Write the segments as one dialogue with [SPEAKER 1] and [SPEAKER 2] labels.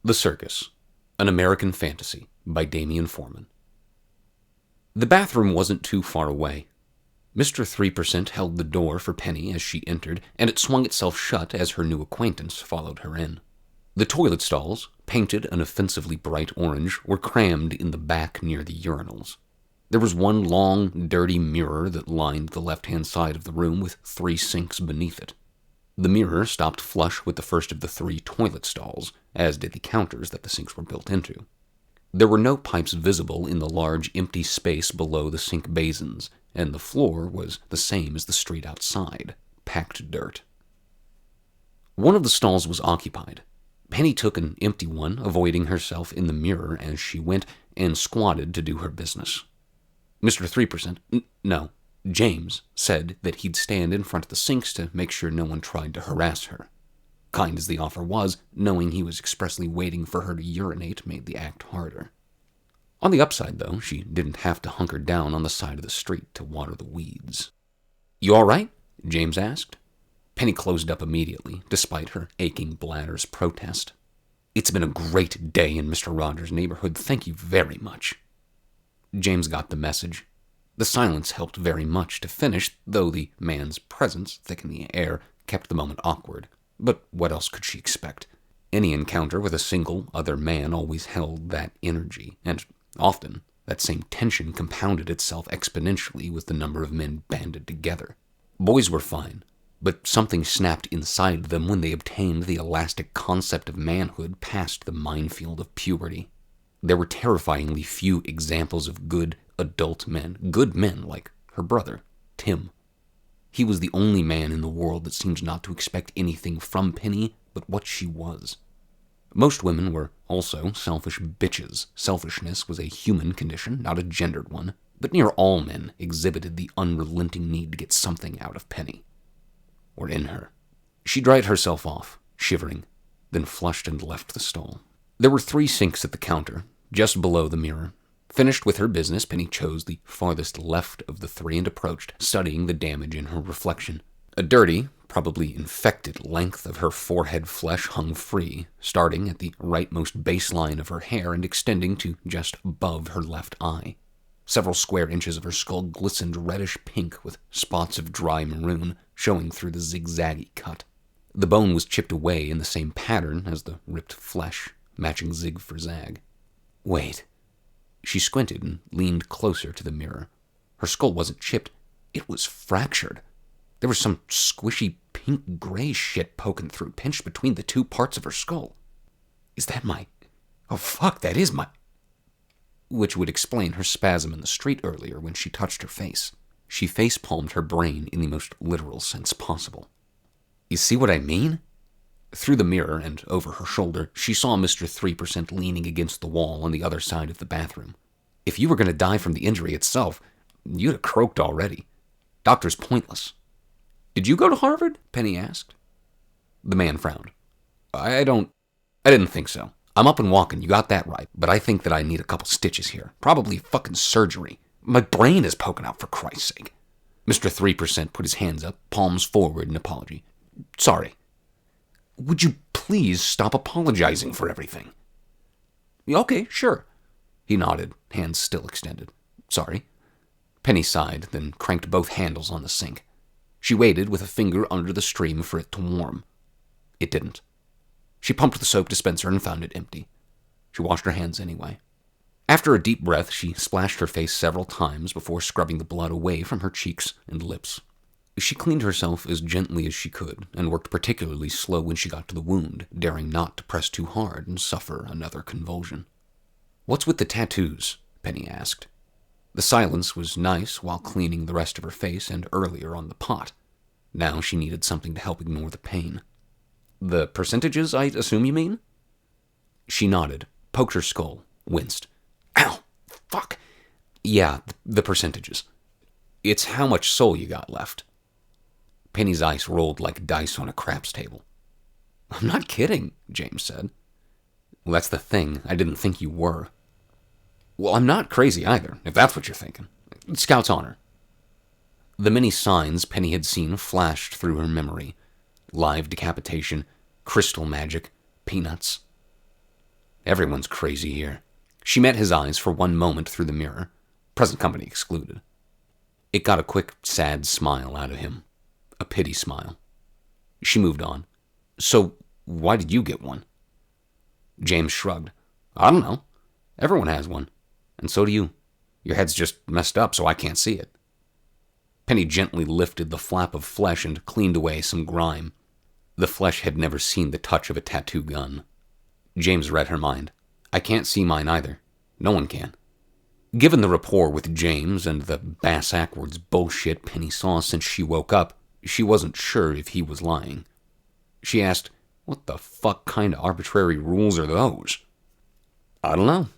[SPEAKER 1] The Circus, An American Fantasy by dDamian Foreman. The bathroom wasn't too far away. Mr. 3% held the door for Penny as she entered, and it swung itself shut as her new acquaintance followed her in. The toilet stalls, painted an offensively bright orange, were crammed in the back near the urinals. There was one long, dirty mirror that lined the left-hand side of the room with 3 sinks beneath it. The mirror stopped flush with the first of the 3 toilet stalls, as did the counters that the sinks were built into. There were no pipes visible in the large empty space below the sink basins, and the floor was the same as the street outside, packed dirt. One of the stalls was occupied. Penny took an empty one, avoiding herself in the mirror as she went, and squatted to do her business. Mr. 3%, no, James, said that he'd stand in front of the sinks to make sure no one tried to harass her. Kind as the offer was, knowing he was expressly waiting for her to urinate made the act harder. On the upside, though, she didn't have to hunker down on the side of the street to water the weeds. "You all right?" James asked. Penny closed up immediately, despite her aching bladder's protest. "It's been a great day in Mr. Rogers' neighborhood, thank you very much." James got the message. The silence helped very much to finish, though the man's presence, thick in the air, kept the moment awkward. But what else could she expect? Any encounter with a single other man always held that energy, and often that same tension compounded itself exponentially with the number of men banded together. Boys were fine, but something snapped inside them when they obtained the elastic concept of manhood past the minefield of puberty. There were terrifyingly few examples of good adult men, good men like her brother, Tim. He was the only man in the world that seemed not to expect anything from Penny but what she was. Most women were also selfish bitches. Selfishness was a human condition, not a gendered one, but near all men exhibited the unrelenting need to get something out of Penny. Or in her. She dried herself off, shivering, then flushed and left the stall. There were 3 sinks at the counter, just below the mirror. Finished with her business, Penny chose the farthest left of the 3 and approached, studying the damage in her reflection. A dirty, probably infected length of her forehead flesh hung free, starting at the rightmost baseline of her hair and extending to just above her left eye. Several square inches of her skull glistened reddish pink with spots of dry maroon showing through the zigzaggy cut. The bone was chipped away in the same pattern as the ripped flesh, matching zig for zag. Wait. She squinted and leaned closer to the mirror. Her skull wasn't chipped, it was fractured. There was some squishy pink-gray shit poking through, pinched between the 2 parts of her skull. Is that my... Oh, fuck, that is my... Which would explain her spasm in the street earlier when she touched her face. She face-palmed her brain in the most literal sense possible. You see what I mean? Through the mirror and over her shoulder, she saw Mr. 3% leaning against the wall on the other side of the bathroom. If you were going to die from the injury itself, you'd have croaked already. Doctor's pointless. Did you go to Harvard? Penny asked. The man frowned. I didn't think so. I'm up and walking, you got that right, but I think that I need a couple stitches here. Probably fucking surgery. My brain is poking out, for Christ's sake. Mr. 3% put his hands up, palms forward in apology. Sorry. Would you please stop apologizing for everything? Okay, sure. He nodded, hands still extended. Sorry. Penny sighed, then cranked both handles on the sink. She waited with a finger under the stream for it to warm. It didn't. She pumped the soap dispenser and found it empty. She washed her hands anyway. After a deep breath, she splashed her face several times before scrubbing the blood away from her cheeks and lips. She cleaned herself as gently as she could, and worked particularly slow when she got to the wound, daring not to press too hard and suffer another convulsion. What's with the tattoos? Penny asked. The silence was nice while cleaning the rest of her face and earlier on the pot. Now she needed something to help ignore the pain. The percentages, I assume you mean? She nodded, poked her skull, winced. Ow! Fuck! Yeah, the percentages. It's how much soul you got left. Penny's eyes rolled like dice on a craps table. I'm not kidding, James said. Well, that's the thing. I didn't think you were. Well, I'm not crazy either, if that's what you're thinking. Scout's honor. The many signs Penny had seen flashed through her memory. Live decapitation, crystal magic, peanuts. Everyone's crazy here. She met his eyes for one moment through the mirror, present company excluded. It got a quick, sad smile out of him. A pity smile. She moved on. So, why did you get one? James shrugged. I don't know. Everyone has one. And so do you. Your head's just messed up, so I can't see it. Penny gently lifted the flap of flesh and cleaned away some grime. The flesh had never seen the touch of a tattoo gun. James read her mind. I can't see mine either. No one can. Given the rapport with James and the bass-ackwards bullshit Penny saw since she woke up, she wasn't sure if he was lying. She asked, what the fuck kind of arbitrary rules are those? I don't know.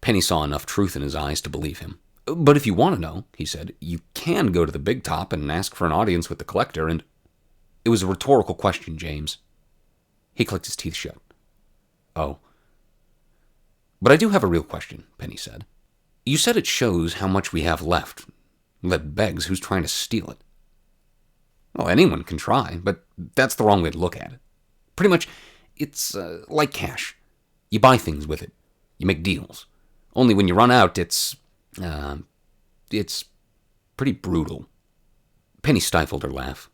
[SPEAKER 1] Penny saw enough truth in his eyes to believe him. But if you want to know, he said, you can go to the big top and ask for an audience with the collector, and... It was a rhetorical question, James. He clicked his teeth shut. Oh. But I do have a real question, Penny said. You said it shows how much we have left. That begs who's trying to steal it. Well, anyone can try, but that's the wrong way to look at it. Pretty much, it's like cash. You buy things with it. You make deals. Only when you run out, it's pretty brutal. Penny stifled her laugh.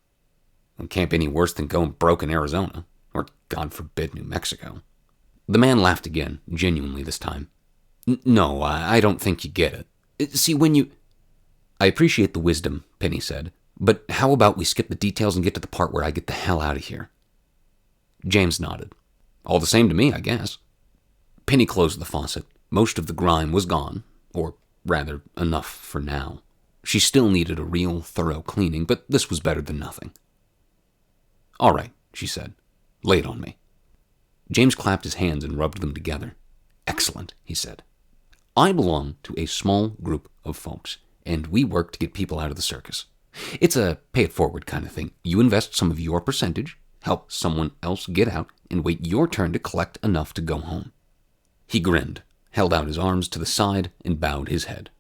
[SPEAKER 1] It can't be any worse than going broke in Arizona, or, God forbid, New Mexico. The man laughed again, genuinely this time. No, I don't think you get it. See, when you... I appreciate the wisdom, Penny said, but how about we skip the details and get to the part where I get the hell out of here? James nodded. All the same to me, I guess. Penny closed the faucet. Most of the grime was gone, or rather, enough for now. She still needed a real, thorough cleaning, but this was better than nothing. All right, she said. Lay it on me. James clapped his hands and rubbed them together. Excellent, he said. I belong to a small group of folks, and we work to get people out of the circus. It's a pay-it-forward kind of thing. You invest some of your percentage, help someone else get out, and wait your turn to collect enough to go home. He grinned, held out his arms to the side, and bowed his head.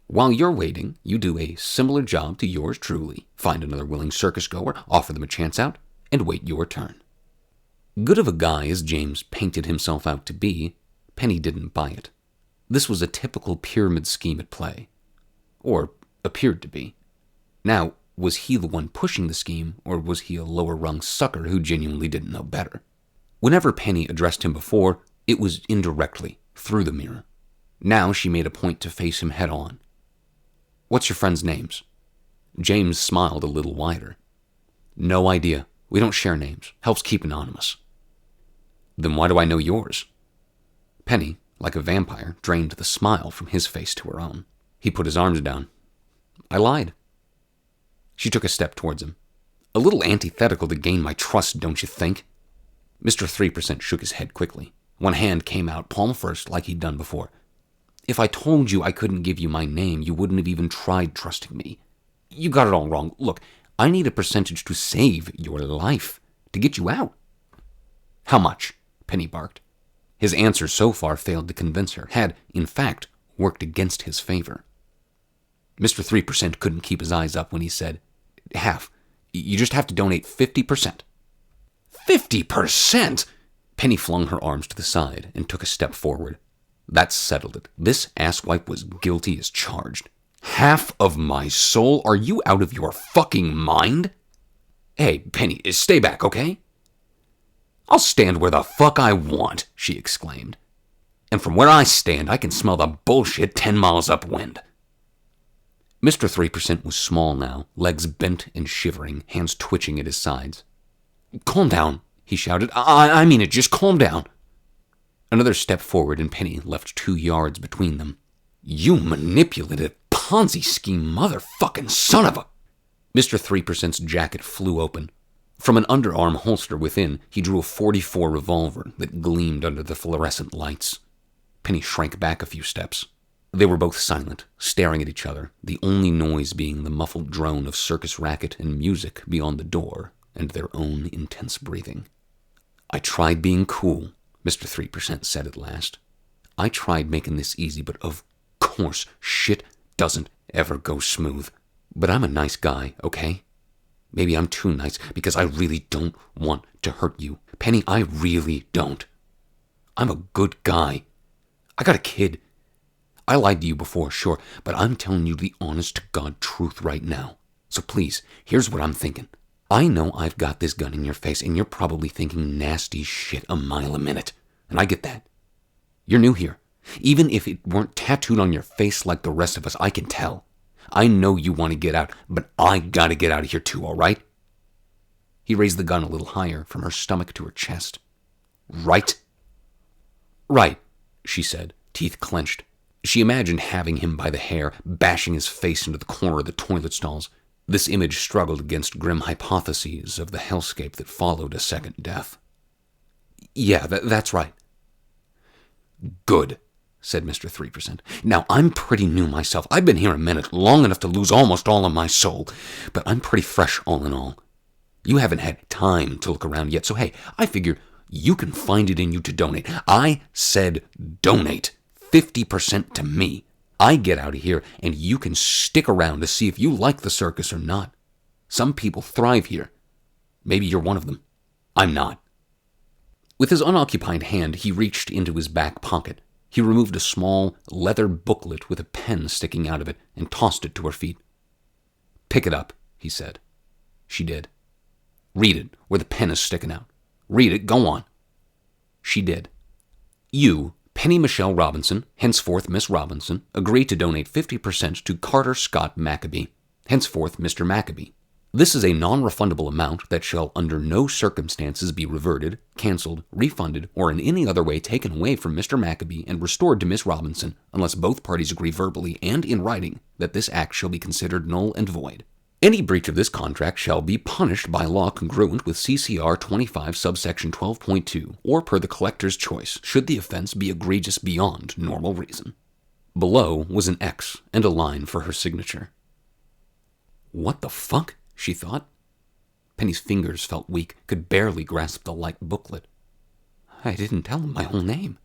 [SPEAKER 1] While you're waiting, you do a similar job to yours truly. Find another willing circus goer, offer them a chance out, and wait your turn. Good of a guy as James painted himself out to be, Penny didn't buy it. This was a typical pyramid scheme at play. Or appeared to be. Now, was he the one pushing the scheme, or was he a lower-rung sucker who genuinely didn't know better? Whenever Penny addressed him before, it was indirectly, through the mirror. Now she made a point to face him head-on. What's your friends' names? James smiled a little wider. No idea. We don't share names. Helps keep anonymous. Then why do I know yours? Penny, like a vampire, drained the smile from his face to her own. He put his arms down. I lied. She took a step towards him. A little antithetical to gain my trust, don't you think? Mr. 3% shook his head quickly. One hand came out, palm first, like he'd done before. If I told you I couldn't give you my name, you wouldn't have even tried trusting me. You got it all wrong. Look, I need a percentage to save your life, to get you out. How much? Penny barked. His answer so far failed to convince her, had, in fact, worked against his favor. Mr. 3% couldn't keep his eyes up when he said, half. You just have to donate 50%. 50%? Penny flung her arms to the side and took a step forward. That settled it. This asswipe was guilty as charged. Half of my soul? Are you out of your fucking mind? Hey, Penny, stay back, okay? I'll stand where the fuck I want, she exclaimed. And from where I stand, I can smell the bullshit 10 miles upwind. Mr. 3% was small now, legs bent and shivering, hands twitching at his sides. Calm down, he shouted. I mean it, just calm down. Another step forward and Penny left 2 yards between them. You manipulative Ponzi scheme motherfucking son of a... Mr. 3%'s jacket flew open. From an underarm holster within, he drew a .44 revolver that gleamed under the fluorescent lights. Penny shrank back a few steps. They were both silent, staring at each other, the only noise being the muffled drone of circus racket and music beyond the door and their own intense breathing. I tried being cool, Mr. 3% said at last. I tried making this easy, but of course shit doesn't ever go smooth. But I'm a nice guy, okay? Maybe I'm too nice because I really don't want to hurt you. Penny, I really don't. I'm a good guy. I got a kid. I lied to you before, sure, but I'm telling you the honest-to-God truth right now. So please, here's what I'm thinking. I know I've got this gun in your face, and you're probably thinking nasty shit a mile a minute. And I get that. You're new here. Even if it weren't tattooed on your face like the rest of us, I can tell. I know you want to get out, but I gotta get out of here too, all right? He raised the gun a little higher, from her stomach to her chest. Right? Right, she said, teeth clenched. She imagined having him by the hair, bashing his face into the corner of the toilet stalls. This image struggled against grim hypotheses of the hellscape that followed a second death. Yeah, that's right. Good, said Mr. 3%. Now, I'm pretty new myself. I've been here a minute, long enough to lose almost all of my soul, but I'm pretty fresh all in all. You haven't had time to look around yet, so hey, I figure you can find it in you to donate. I said donate. 50% to me. I get out of here, and you can stick around to see if you like the circus or not. Some people thrive here. Maybe you're one of them. I'm not. With his unoccupied hand, he reached into his back pocket. He removed a small leather booklet with a pen sticking out of it and tossed it to her feet. Pick it up, he said. She did. Read it, where the pen is sticking out. Read it, go on. She did. You, Penny Michelle Robinson, henceforth Miss Robinson, agree to donate 50% to Carter Scott Maccabee, henceforth Mr. Maccabee. This is a non-refundable amount that shall under no circumstances be reverted, cancelled, refunded, or in any other way taken away from Mr. Maccabee and restored to Miss Robinson, unless both parties agree verbally and in writing that this act shall be considered null and void. Any breach of this contract shall be punished by law congruent with CCR 25 subsection 12.2 or per the collector's choice, should the offense be egregious beyond normal reason. Below was an X and a line for her signature. What the fuck? She thought. Penny's fingers felt weak, could barely grasp the light booklet. I didn't tell him my whole name.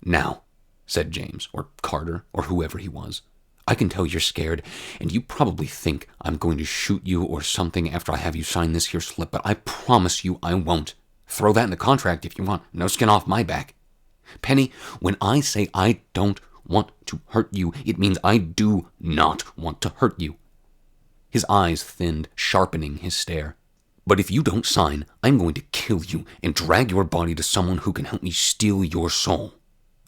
[SPEAKER 1] Now, said James, or Carter, or whoever he was, I can tell you're scared, and you probably think I'm going to shoot you or something after I have you sign this here slip, but I promise you I won't. Throw that in the contract if you want. No skin off my back. Penny, when I say I don't want to hurt you, it means I do not want to hurt you. His eyes thinned, sharpening his stare. But if you don't sign, I'm going to kill you and drag your body to someone who can help me steal your soul.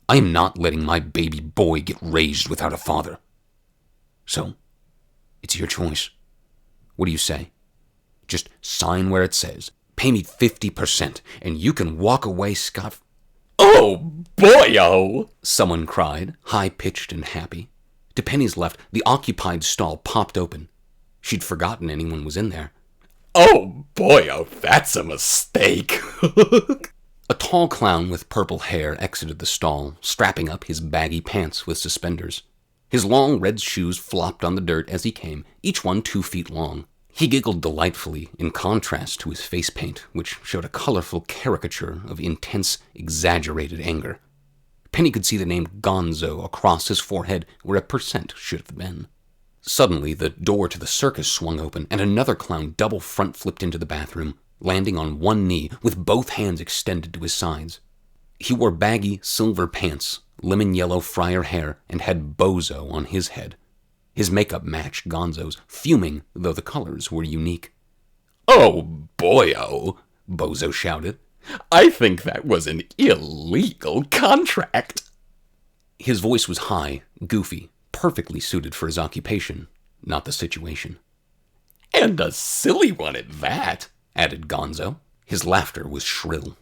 [SPEAKER 1] I am not letting my baby boy get raised without a father. So, it's your choice. What do you say? Just sign where it says, pay me 50%, and you can walk away scot. Oh, boy-o! Someone cried, high-pitched and happy. To Penny's left, the occupied stall popped open. She'd forgotten anyone was in there. Oh, boy-o, that's a mistake. A tall clown with purple hair exited the stall, strapping up his baggy pants with suspenders. His long red shoes flopped on the dirt as he came, each one 2 feet long. He giggled delightfully, in contrast to his face paint, which showed a colorful caricature of intense, exaggerated anger. Penny could see the name Gonzo across his forehead where a percent should have been. Suddenly, the door to the circus swung open, and another clown double front-flipped into the bathroom, landing on one knee with both hands extended to his sides. He wore baggy, silver pants, lemon-yellow friar hair, and had bozo on his head. His makeup matched Gonzo's, fuming, though the colors were unique. Oh, boy-o, Bozo shouted. I think that was an illegal contract. His voice was high, goofy, perfectly suited for his occupation, not the situation. And a silly one at that, added Gonzo. His laughter was shrill.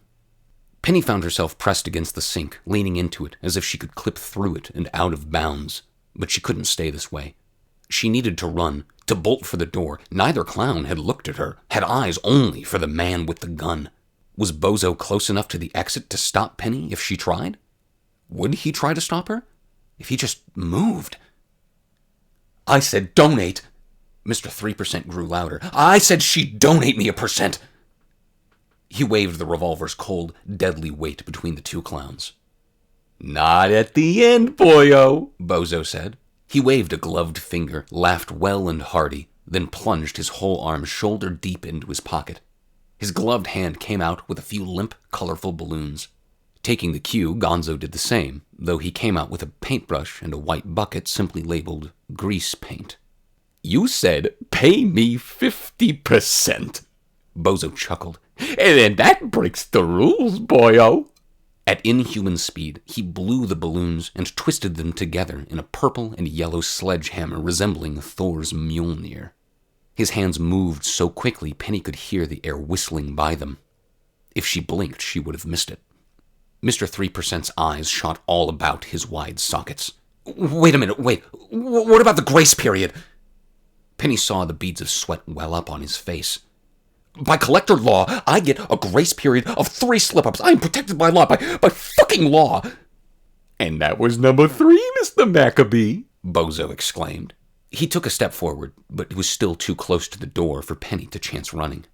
[SPEAKER 1] Penny found herself pressed against the sink, leaning into it as if she could clip through it and out of bounds. But she couldn't stay this way. She needed to run, to bolt for the door. Neither clown had looked at her, had eyes only for the man with the gun. Was Bozo close enough to the exit to stop Penny if she tried? Would he try to stop her? If he just moved? I said donate! Mr. 3% grew louder. I said she'd donate me 1%! He waved the revolver's cold, deadly weight between the two clowns. Not at the end, boyo, Bozo said. He waved a gloved finger, laughed well and hearty, then plunged his whole arm shoulder deep into his pocket. His gloved hand came out with a few limp, colorful balloons. Taking the cue, Gonzo did the same, though he came out with a paintbrush and a white bucket simply labeled grease paint. "You said, pay me 50%. Bozo chuckled. "And that breaks the rules, boyo." At inhuman speed, he blew the balloons and twisted them together in a purple and yellow sledgehammer resembling Thor's Mjolnir. His hands moved so quickly Penny could hear the air whistling by them. If she blinked, she would have missed it. Mr. 3%'s eyes shot all about his wide sockets. Wait a minute, what about the grace period? Penny saw the beads of sweat well up on his face. By collector law, I get a grace period of 3 slip-ups. I am protected by law, by fucking law. And that was number 3, Mr. Maccabee, Bozo exclaimed. He took a step forward, but he was still too close to the door for Penny to chance running.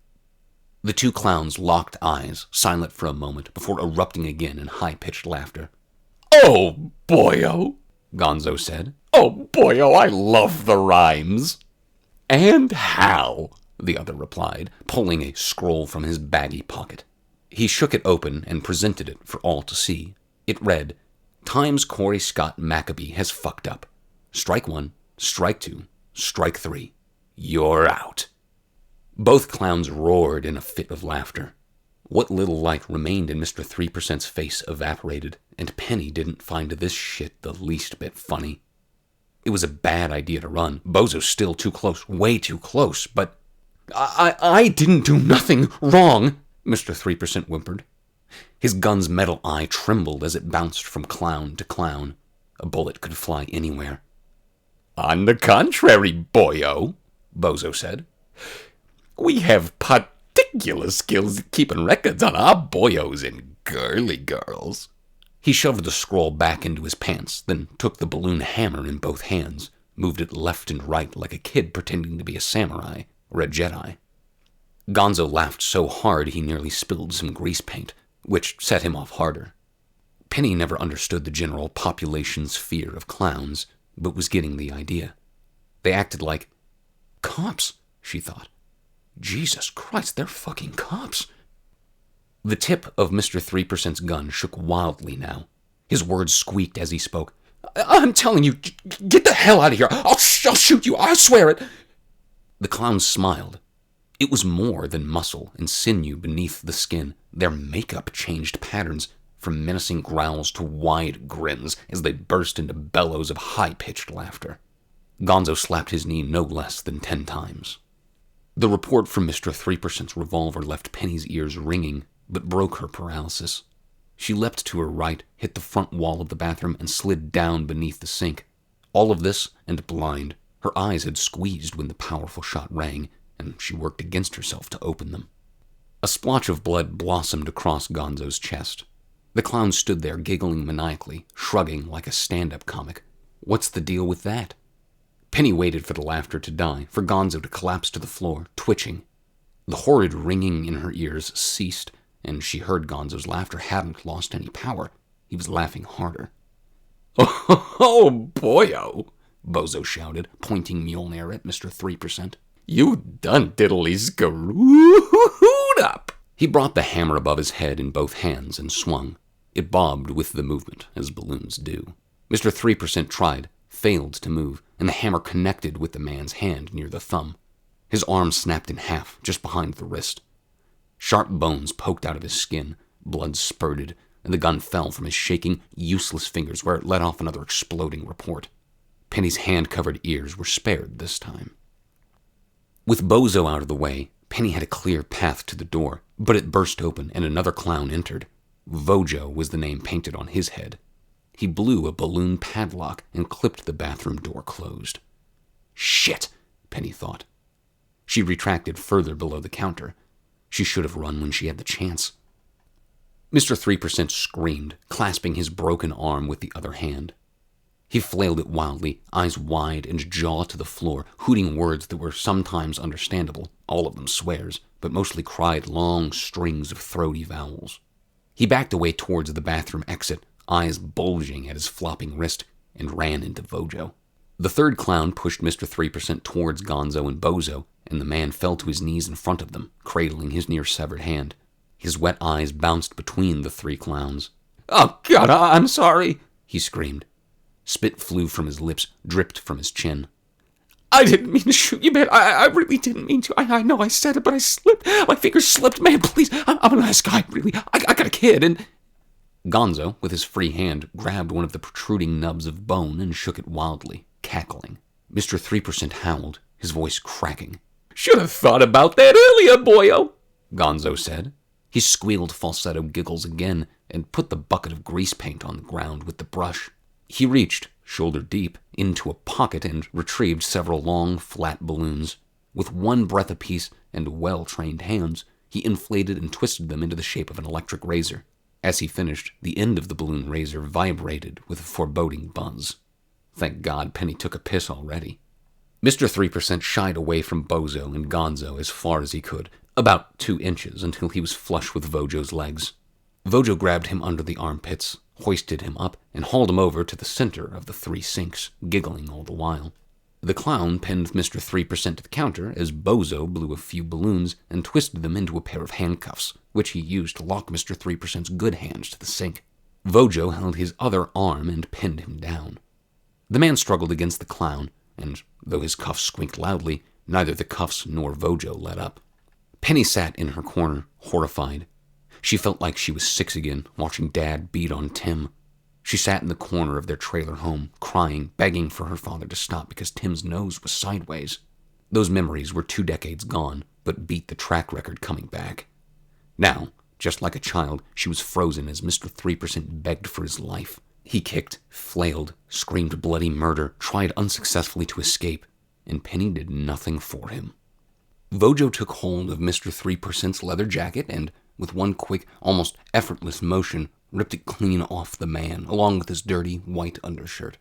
[SPEAKER 1] The 2 clowns locked eyes, silent for a moment, before erupting again in high-pitched laughter. "Oh, boyo," Gonzo said. "Oh, boyo, I love the rhymes." "And how?" the other replied, pulling a scroll from his baggy pocket. He shook it open and presented it for all to see. It read, "Times Corey Scott Maccabee has fucked up. Strike 1, strike 2, strike 3. You're out." Both clowns roared in a fit of laughter. What little light remained in Mr. 3%'s face evaporated, and Penny didn't find this shit the least bit funny. It was a bad idea to run. Bozo's still too close, way too close, but... I didn't do nothing wrong, Mr. 3% whimpered. His gun's metal eye trembled as it bounced from clown to clown. A bullet could fly anywhere. "On the contrary, boyo," Bozo said. "We have particular skills at keeping records on our boyos and girly girls." He shoved the scroll back into his pants, then took the balloon hammer in both hands, moved it left and right like a kid pretending to be a samurai or a Jedi. Gonzo laughed so hard he nearly spilled some grease paint, which set him off harder. Penny never understood the general population's fear of clowns, but was getting the idea. They acted like cops, she thought. Jesus Christ, they're fucking cops. The tip of Mr. 3%'s gun shook wildly now. His words squeaked as he spoke. "I'm telling you, get the hell out of here. I'll shoot you, I swear it." The clowns smiled. It was more than muscle and sinew beneath the skin. Their makeup changed patterns, from menacing growls to wide grins as they burst into bellows of high-pitched laughter. Gonzo slapped his knee no less than 10 times. The report from Mr. 3%'s revolver left Penny's ears ringing, but broke her paralysis. She leapt to her right, hit the front wall of the bathroom, and slid down beneath the sink. All of this, and blind. Her eyes had squeezed when the powerful shot rang, and she worked against herself to open them. A splotch of blood blossomed across Gonzo's chest. The clown stood there giggling maniacally, shrugging like a stand-up comic. What's the deal with that? Penny waited for the laughter to die, for Gonzo to collapse to the floor, twitching. The horrid ringing in her ears ceased, and she heard Gonzo's laughter hadn't lost any power. He was laughing harder. "Oh, boyo," Bozo shouted, pointing Mjolnir at Mr. 3%. "You done diddly screwed up." He brought the hammer above his head in both hands and swung. It bobbed with the movement, as balloons do. Mr. 3% tried, failed to move, and the hammer connected with the man's hand near the thumb. His arm snapped in half, just behind the wrist. Sharp bones poked out of his skin, blood spurted, and the gun fell from his shaking, useless fingers where it let off another exploding report. Penny's hand-covered ears were spared this time. With Bozo out of the way, Penny had a clear path to the door, but it burst open and another clown entered. Vojo was the name painted on his head. He blew a balloon padlock and clipped the bathroom door closed. Shit, Penny thought. She retracted further below the counter. She should have run when she had the chance. Mr. 3% screamed, clasping his broken arm with the other hand. He flailed it wildly, eyes wide and jaw to the floor, hooting words that were sometimes understandable, all of them swears, but mostly cried long strings of throaty vowels. He backed away towards the bathroom exit, eyes bulging at his flopping wrist, and ran into Vojo. The third clown pushed Mr. 3% towards Gonzo and Bozo, and the man fell to his knees in front of them, cradling his near-severed hand. His wet eyes bounced between the three clowns. "Oh, God, I'm sorry," he screamed. Spit flew from his lips, dripped from his chin. "I didn't mean to shoot you, man. I really didn't mean to. I know I said it, but I slipped. My fingers slipped. Man, please. I'm a nice guy, really. I got a kid, and..." Gonzo, with his free hand, grabbed one of the protruding nubs of bone and shook it wildly, cackling. Mr. 3% howled, his voice cracking. "Should have thought about that earlier, boyo," Gonzo said. He squealed falsetto giggles again and put the bucket of grease paint on the ground with the brush. He reached, shoulder deep, into a pocket and retrieved several long, flat balloons. With one breath apiece and well-trained hands, he inflated and twisted them into the shape of an electric razor. As he finished, the end of the balloon razor vibrated with a foreboding buzz. Thank God Penny took a piss already. Mr. 3% shied away from Bozo and Gonzo as far as he could, about 2 inches, until he was flush with Vojo's legs. Vojo grabbed him under the armpits, hoisted him up, and hauled him over to the center of the 3 sinks, giggling all the while. The clown pinned Mr. 3% to the counter as Bozo blew a few balloons and twisted them into a pair of handcuffs, which he used to lock Mr. 3%'s good hands to the sink. Vojo held his other arm and pinned him down. The man struggled against the clown, and though his cuffs squeaked loudly, neither the cuffs nor Vojo let up. Penny sat in her corner, horrified. She felt like she was 6 again, watching Dad beat on Tim. She sat in the corner of their trailer home, crying, begging for her father to stop because Tim's nose was sideways. Those memories were 2 decades gone, but beat the track record coming back. Now, just like a child, she was frozen as Mr. 3% begged for his life. He kicked, flailed, screamed bloody murder, tried unsuccessfully to escape, and Penny did nothing for him. Vojo took hold of Mr. 3%'s leather jacket and, with one quick, almost effortless motion, ripped it clean off the man, along with his dirty, white undershirt.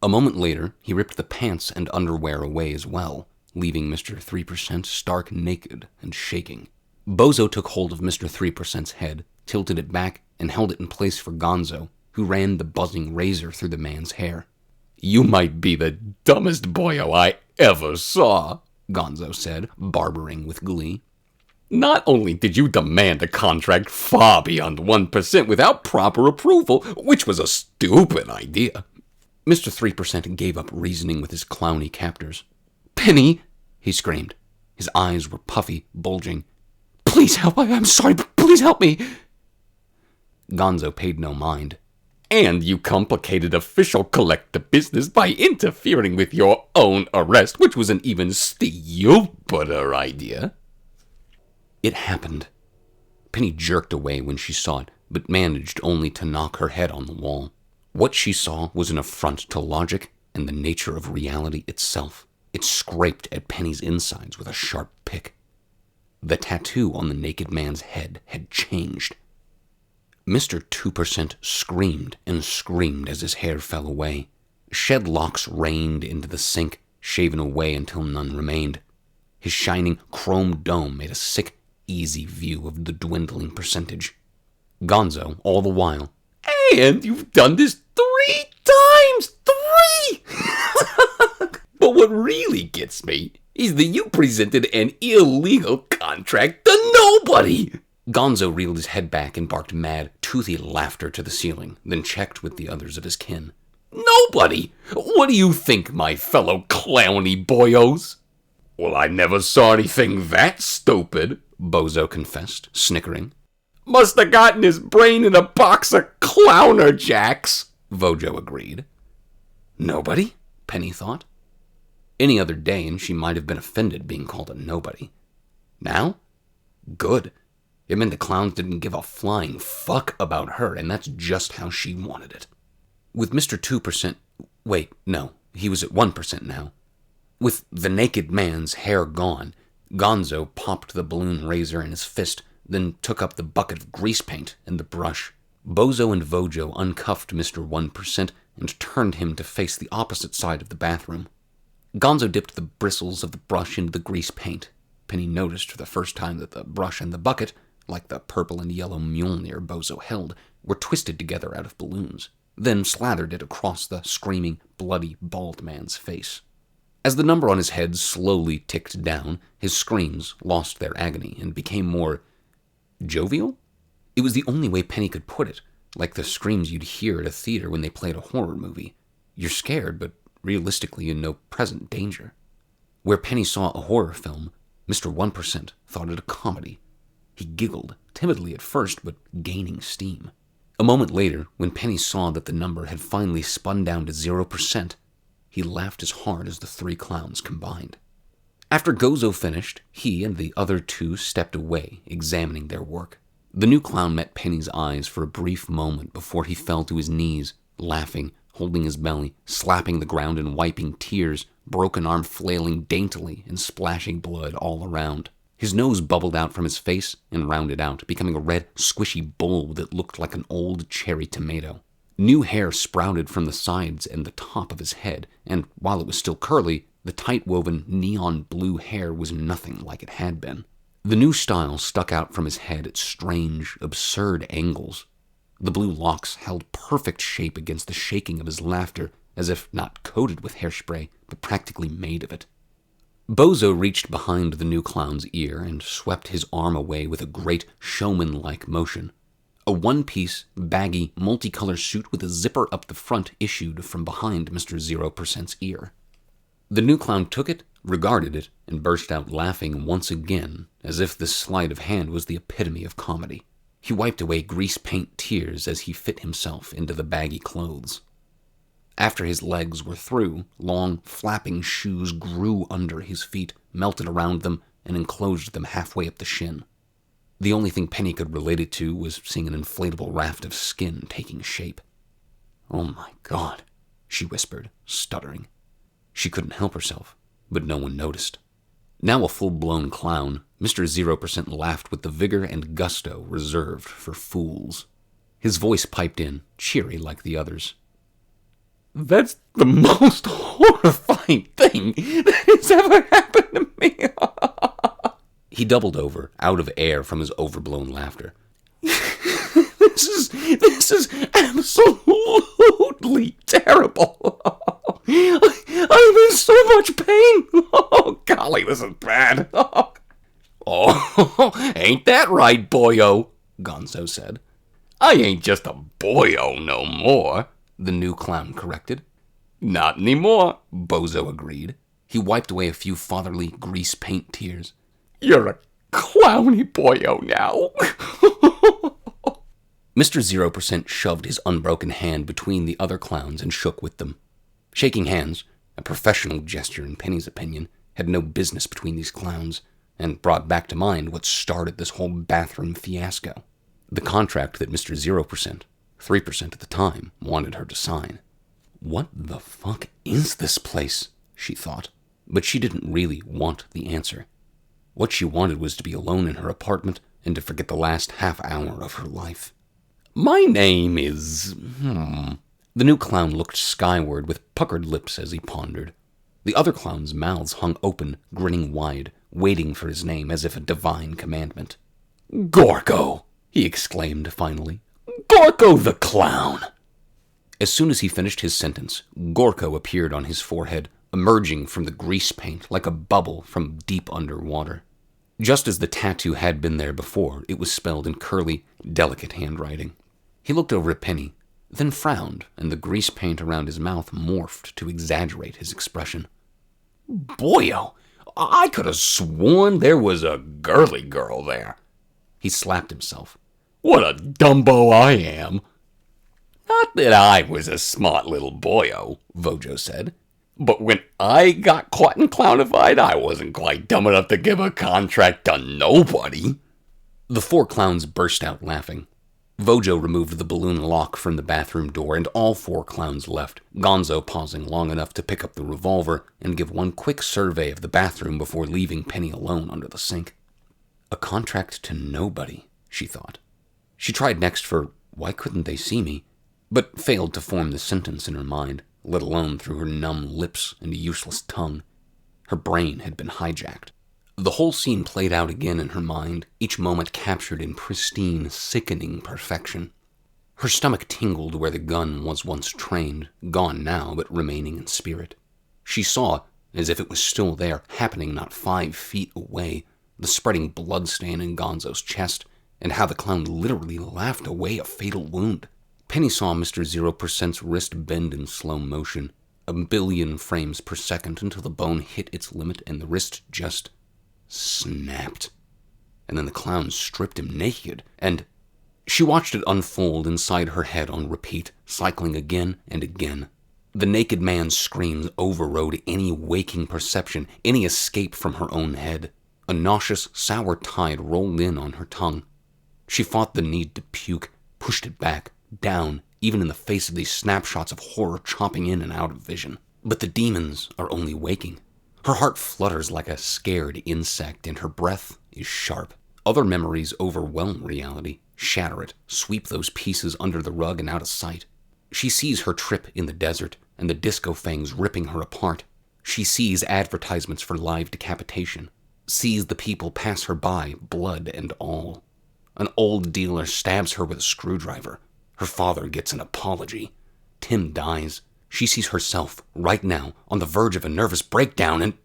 [SPEAKER 1] A moment later, he ripped the pants and underwear away as well, leaving Mr. 3% stark naked and shaking. Bozo took hold of Mr. 3%'s head, tilted it back, and held it in place for Gonzo, who ran the buzzing razor through the man's hair. "You might be the dumbest boyo I ever saw," Gonzo said, barbering with glee. "Not only did you demand a contract far beyond 1% without proper approval, which was a stupid idea." Mr. 3% gave up reasoning with his clowny captors. "Penny!" he screamed. His eyes were puffy, bulging. "Please help! I'm sorry, but please help me!" Gonzo paid no mind. "And you complicated official collector business by interfering with your own arrest, which was an even stupider idea." It happened. Penny jerked away when she saw it, but managed only to knock her head on the wall. What she saw was an affront to logic and the nature of reality itself. It scraped at Penny's insides with a sharp pick. The tattoo on the naked man's head had changed. Mr. 2% screamed and screamed as his hair fell away. Shed locks rained into the sink, shaven away until none remained. His shining chrome dome made a sick, easy view of the dwindling percentage. Gonzo, all the while, "And you've done this 3 times! 3! But what really gets me is that you presented an illegal contract to nobody!" Gonzo reeled his head back and barked mad, toothy laughter to the ceiling, then checked with the others of his kin. "Nobody! What do you think, my fellow clowny boyos?" "Well, I never saw anything that stupid," Bozo confessed, snickering. "Must have gotten his brain in a box of clowner jacks," Vojo agreed. Nobody? Penny thought. Any other day and she might have been offended being called a nobody. Now? Good. It meant the clowns didn't give a flying fuck about her, and that's just how she wanted it. With Mr. 2%... Wait, no, he was at 1% now. With the naked man's hair gone, Gonzo popped the balloon razor in his fist, then took up the bucket of grease paint and the brush. Bozo and Vojo uncuffed Mr. 1% and turned him to face the opposite side of the bathroom. Gonzo dipped the bristles of the brush into the grease paint. Penny noticed for the first time that the brush and the bucket, like the purple and yellow Mjolnir Bozo held, were twisted together out of balloons, then slathered it across the screaming, bloody, bald man's face. As the number on his head slowly ticked down, his screams lost their agony and became more jovial? It was the only way Penny could put it, like the screams you'd hear at a theater when they played a horror movie. You're scared, but realistically in no present danger. Where Penny saw a horror film, Mr. 1% thought it a comedy. He giggled, timidly at first, but gaining steam. A moment later, when Penny saw that the number had finally spun down to 0%, he laughed as hard as the three clowns combined. After Gozo finished, he and the other two stepped away, examining their work. The new clown met Penny's eyes for a brief moment before he fell to his knees, laughing, holding his belly, slapping the ground and wiping tears, broken arm flailing daintily and splashing blood all around. His nose bubbled out from his face and rounded out, becoming a red, squishy bulb that looked like an old cherry tomato. New hair sprouted from the sides and the top of his head, and while it was still curly, the tight-woven neon blue hair was nothing like it had been. The new style stuck out from his head at strange, absurd angles. The blue locks held perfect shape against the shaking of his laughter, as if not coated with hairspray, but practically made of it. Bozo reached behind the new clown's ear and swept his arm away with a great showman-like motion. A one-piece, baggy, multicolor suit with a zipper up the front issued from behind Mr. 0%'s ear. The new clown took it, regarded it, and burst out laughing once again, as if this sleight of hand was the epitome of comedy. He wiped away grease paint tears as he fit himself into the baggy clothes. After his legs were through, long, flapping shoes grew under his feet, melted around them, and enclosed them halfway up the shin. The only thing Penny could relate it to was seeing an inflatable raft of skin taking shape. "Oh my God," she whispered, stuttering. She couldn't help herself, but no one noticed. Now a full-blown clown, Mr. 0% laughed with the vigor and gusto reserved for fools. His voice piped in, cheery like the others. "That's the most horrifying thing that has ever happened to me." He doubled over, out of air from his overblown laughter. This is absolutely terrible. I'm in so much pain. Oh, golly, this is bad. Oh, ain't that right, boyo? Gonzo said. "I ain't just a boyo no more," the new clown corrected. "Not anymore," Bozo agreed. He wiped away a few fatherly grease paint tears. "You're a clowny boyo now." Mr. 0% shoved his unbroken hand between the other clowns and shook with them. Shaking hands, a professional gesture in Penny's opinion, had no business between these clowns, and brought back to mind what started this whole bathroom fiasco. The contract that Mr. 0%, 3% at the time, wanted her to sign. What the fuck is this place? She thought, but she didn't really want the answer. What she wanted was to be alone in her apartment and to forget the last half hour of her life. "My name is..." The new clown looked skyward with puckered lips as he pondered. The other clowns' mouths hung open, grinning wide, waiting for his name as if a divine commandment. "Gorko!" he exclaimed finally. "Gorko the clown!" As soon as he finished his sentence, Gorko appeared on his forehead, emerging from the grease paint like a bubble from deep underwater. Just as the tattoo had been there before, it was spelled in curly, delicate handwriting. He looked over at Penny, then frowned, and the grease paint around his mouth morphed to exaggerate his expression. "Boyo, I could have sworn there was a girly girl there." He slapped himself. "What a dumbo I am." "Not that I was a smart little boyo," Vojo said. "But when I got caught and clownified, I wasn't quite dumb enough to give a contract to nobody." The four clowns burst out laughing. Vojo removed the balloon lock from the bathroom door, and all four clowns left, Gonzo pausing long enough to pick up the revolver and give one quick survey of the bathroom before leaving Penny alone under the sink. A contract to nobody, she thought. She tried next for, "Why couldn't they see me?" but failed to form the sentence in her mind, let alone through her numb lips and useless tongue. Her brain had been hijacked. The whole scene played out again in her mind, each moment captured in pristine, sickening perfection. Her stomach tingled where the gun was once trained, gone now but remaining in spirit. She saw, as if it was still there, happening not 5 feet away, the spreading bloodstain in Gonzo's chest, and how the clown literally laughed away a fatal wound. Penny saw Mr. 0%'s wrist bend in slow motion, a billion frames per second, until the bone hit its limit and the wrist just snapped. And then the clown stripped him naked, and she watched it unfold inside her head on repeat, cycling again and again. The naked man's screams overrode any waking perception, any escape from her own head. A nauseous, sour tide rolled in on her tongue. She fought the need to puke, pushed it back, down, even in the face of these snapshots of horror chopping in and out of vision. But the demons are only waking. Her heart flutters like a scared insect, and her breath is sharp. Other memories overwhelm reality, shatter it, sweep those pieces under the rug and out of sight. She sees her trip in the desert, and the disco fangs ripping her apart. She sees advertisements for live decapitation, sees the people pass her by, blood and all. An old dealer stabs her with a screwdriver. Her father gets an apology. Tim dies. She sees herself, right now, on the verge of a nervous breakdown, and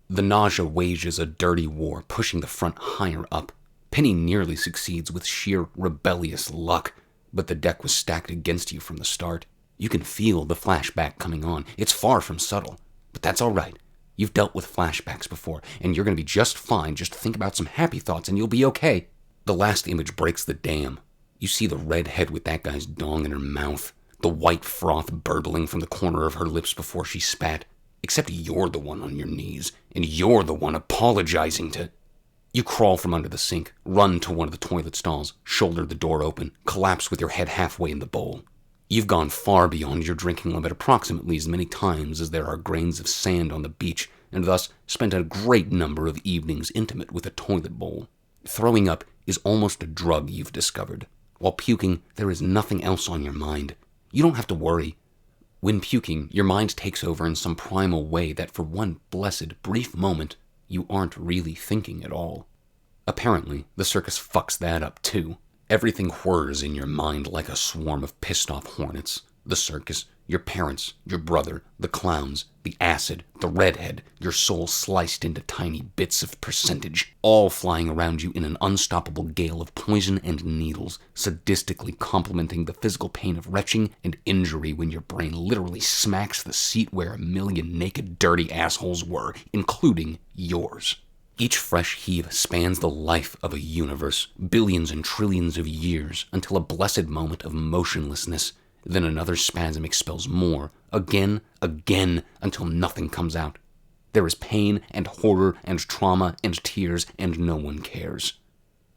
[SPEAKER 1] the nausea wages a dirty war, pushing the front higher up. Penny nearly succeeds with sheer rebellious luck, but the deck was stacked against you from the start. You can feel the flashback coming on. It's far from subtle, but that's all right. You've dealt with flashbacks before, and you're going to be just fine. Just think about some happy thoughts, and you'll be okay. The last image breaks the dam. You see the red head with that guy's dong in her mouth, the white froth burbling from the corner of her lips before she spat. Except you're the one on your knees, and you're the one apologizing to... You crawl from under the sink, run to one of the toilet stalls, shoulder the door open, collapse with your head halfway in the bowl. You've gone far beyond your drinking limit approximately as many times as there are grains of sand on the beach, and thus spent a great number of evenings intimate with a toilet bowl. Throwing up is almost a drug you've discovered. While puking, there is nothing else on your mind. You don't have to worry. When puking, your mind takes over in some primal way that for one blessed, brief moment, you aren't really thinking at all. Apparently, the circus fucks that up too. Everything whirs in your mind like a swarm of pissed-off hornets. The circus, your parents, your brother, the clowns, the acid, the redhead, your soul sliced into tiny bits of percentage, all flying around you in an unstoppable gale of poison and needles, sadistically complementing the physical pain of retching and injury when your brain literally smacks the seat where a million naked, dirty assholes were, including yours. Each fresh heave spans the life of a universe, billions and trillions of years, until a blessed moment of motionlessness. Then another spasm expels more, again, until nothing comes out. There is pain and horror and trauma and tears, and no one cares.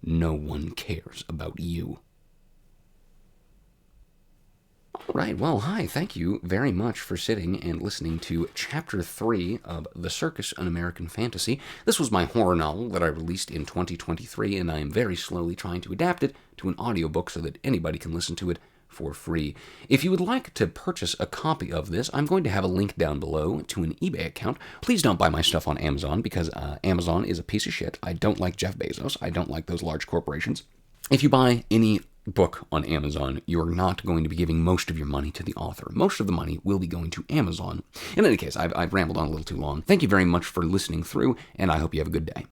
[SPEAKER 1] No one cares about you. All right, well, hi, thank you very much for sitting and listening to Chapter 3 of The Circus, An American Fantasy. This was my horror novel that I released in 2023, and I am very slowly trying to adapt it to an audiobook so that anybody can listen to it for free. If you would like to purchase a copy of this, I'm going to have a link down below to an eBay account. Please don't buy my stuff on Amazon, because Amazon is a piece of shit. I don't like Jeff Bezos. I don't like those large corporations. If you buy any book on Amazon, you're not going to be giving most of your money to the author. Most of the money will be going to Amazon. In any case, I've rambled on a little too long. Thank you very much for listening through, and I hope you have a good day.